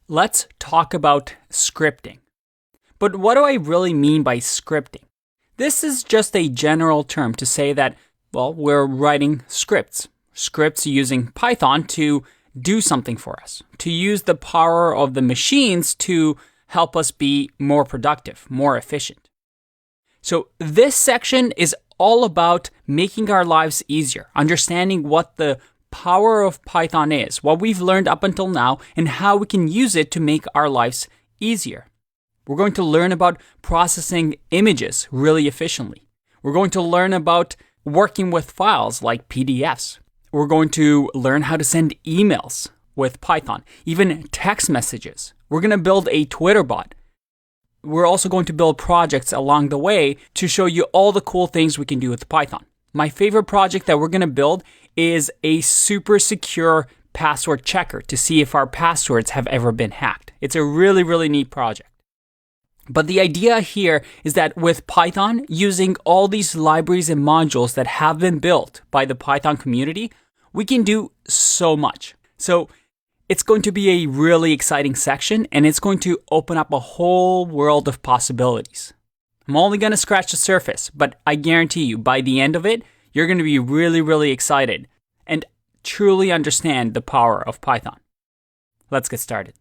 let's talk about scripting. But what do I really mean by scripting? This is just a general term to say that, well, we're writing scripts using Python to do something for us, to use the power of the machines to help us be more productive, more efficient. So this section is all about making our lives easier, understanding what the power of Python is, what we've learned up until now, and how we can use it to make our lives easier. We're going to learn about processing images really efficiently. We're going to learn about working with files like PDFs. We're going to learn how to send emails with Python, even text messages. We're going to build a Twitter bot. We're also going to build projects along the way to show you all the cool things we can do with Python. My favorite project that we're going to build is a super secure password checker to see if our passwords have ever been hacked. It's a really, really neat project. But the idea here is that with Python, using all these libraries and modules that have been built by the Python community, we can do so much. So it's going to be a really exciting section, and it's going to open up a whole world of possibilities. I'm only going to scratch the surface, but I guarantee you, by the end of it, you're going to be really, really excited and truly understand the power of Python. Let's get started.